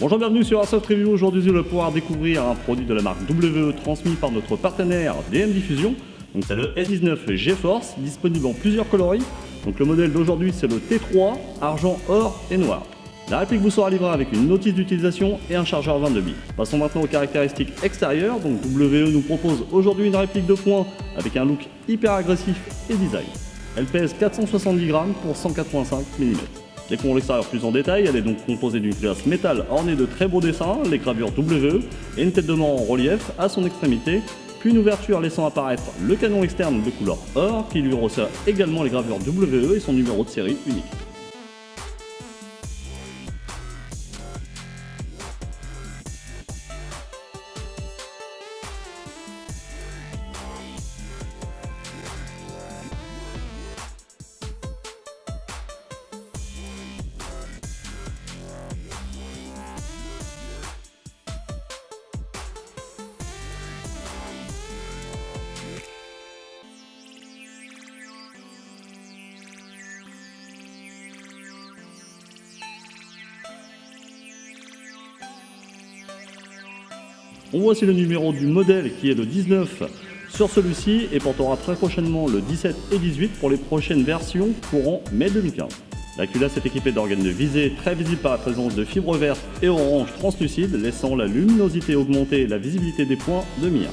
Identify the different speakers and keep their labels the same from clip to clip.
Speaker 1: Bonjour, bienvenue sur Airsoft Review. Aujourd'hui, vous allez pouvoir découvrir un produit de la marque WE transmis par notre partenaire DM Diffusion. Donc c'est le S19 GeForce, disponible en plusieurs coloris. Donc le modèle d'aujourd'hui c'est le T3, argent, or et noir. La réplique vous sera livrée avec une notice d'utilisation et un chargeur 22 billes. Passons maintenant aux caractéristiques extérieures. Donc WE nous propose aujourd'hui une réplique de poing avec un look hyper agressif et design. Elle pèse 470 grammes pour 185 mm. Découvrons l'extérieur plus en détail. Elle est donc composée d'une culasse métal ornée de très beaux dessins, les gravures WE et une tête de mort en relief à son extrémité, puis une ouverture laissant apparaître le canon externe de couleur or qui lui resserre également les gravures WE et son numéro de série unique. On voit aussi le numéro du modèle qui est le 19 sur celui-ci et portera très prochainement le 17 et 18 pour les prochaines versions courant mai 2015. La culasse est équipée d'organes de visée très visibles par la présence de fibres vertes et orange translucides, laissant la luminosité augmenter et la visibilité des points de mire.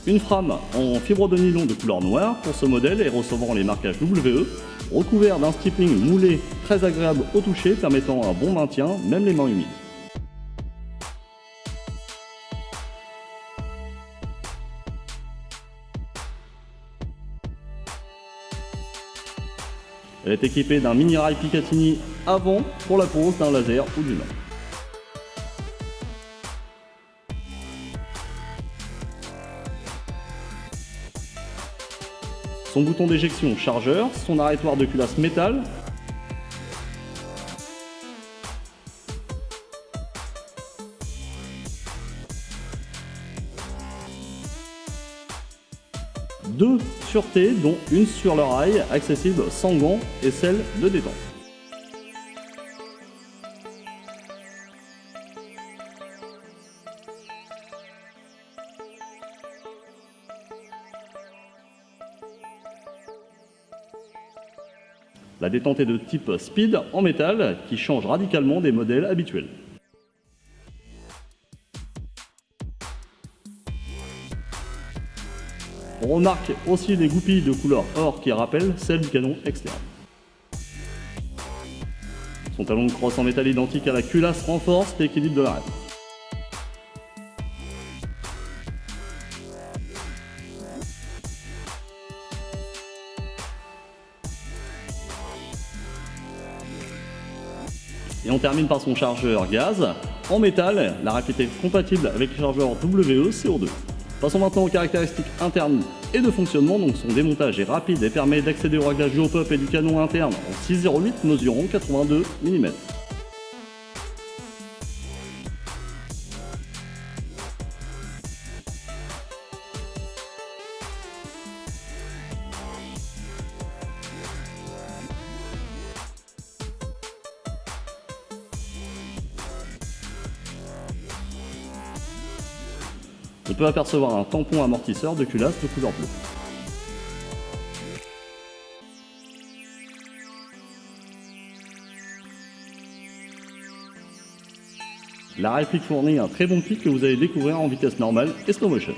Speaker 1: Une frame en fibre de nylon de couleur noire pour ce modèle et recevant les marquages WE, recouvert d'un stippling moulé très agréable au toucher permettant un bon maintien, même les mains humides. Elle est équipée d'un mini rail Picatinny avant pour la pose d'un laser ou d'une lampe. Son bouton d'éjection chargeur, son arrêtoir de culasse métal, deux sûretés dont une sur le rail accessible sans gants et celle de détente. La détente est de type speed en métal qui change radicalement des modèles habituels. On remarque aussi les goupilles de couleur or qui rappellent celles du canon externe. Son talon de crosse en métal identique à la culasse renforce l'équilibre de la réplique. Et on termine par son chargeur gaz. En métal, la réplique est compatible avec le chargeur WE CO2. Passons maintenant aux caractéristiques internes et de fonctionnement. Donc son démontage est rapide et permet d'accéder au réglage du hop-up et du canon interne en 6,08 mesurant 82 mm. On peut apercevoir un tampon amortisseur de culasse de couleur bleue. La réplique fournit un très bon kit que vous allez découvrir en vitesse normale et slow motion.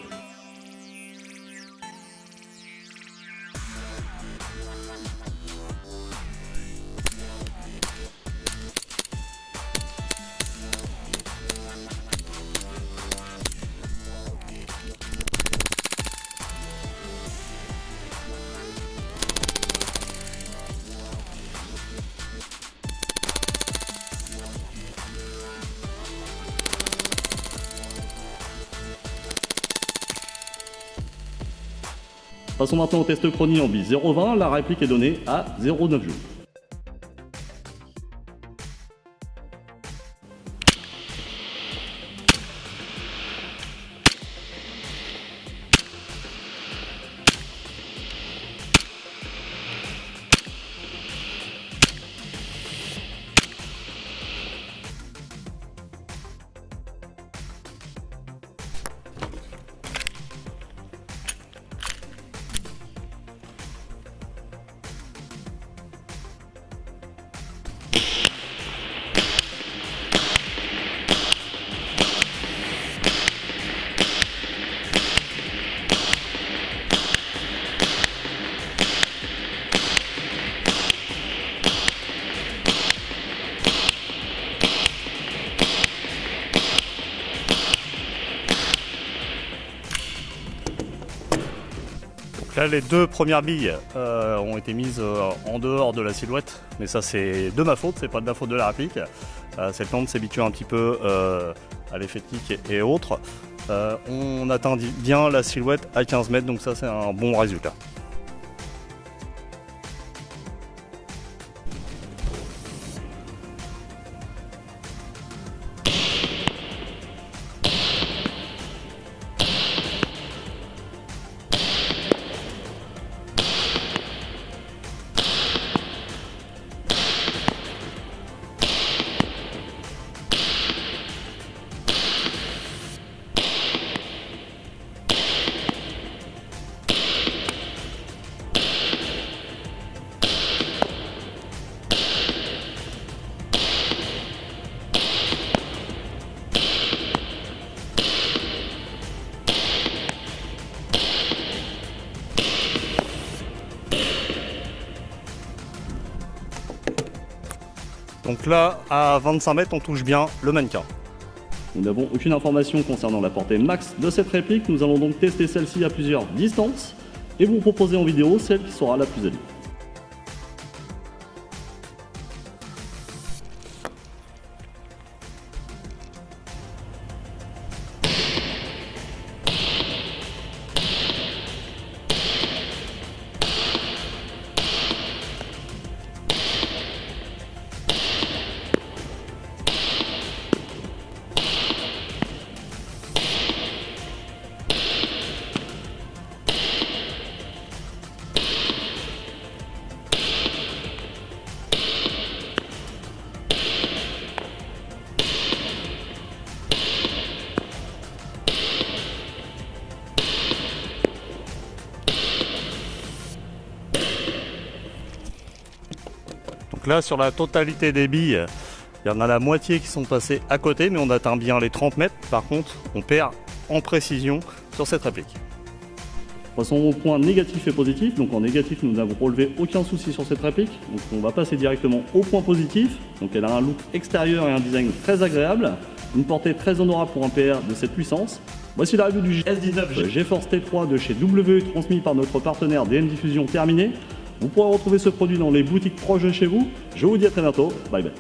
Speaker 1: Passons maintenant au test chronie en bille 0,20, la réplique est donnée à 0,9 joules. Là, les deux premières billes ont été mises en dehors de la silhouette, mais ça c'est de ma faute, c'est pas de la faute de la réplique. C'est le temps de s'habituer un petit peu à l'effet de kick et autres. On atteint bien la silhouette à 15 mètres, donc ça c'est un bon résultat. Donc là, à 25 mètres, on touche bien le mannequin. Nous n'avons aucune information concernant la portée max de cette réplique. Nous allons donc tester celle-ci à plusieurs distances et vous proposer en vidéo celle qui sera la plus adéquate. Là, sur la totalité des billes, il y en a la moitié qui sont passées à côté, mais on atteint bien les 30 mètres. Par contre, on perd en précision sur cette réplique. Passons au point négatif et positif. Donc en négatif, nous n'avons relevé aucun souci sur cette réplique. Donc on va passer directement au point positif. Donc elle a un look extérieur et un design très agréable. Une portée très honorable pour un PR de cette puissance. Voici la review du S19 GeForce T3 de chez WE, transmis par notre partenaire DM Diffusion terminé. Vous pourrez retrouver ce produit dans les boutiques proches de chez vous. Je vous dis à très bientôt. Bye bye.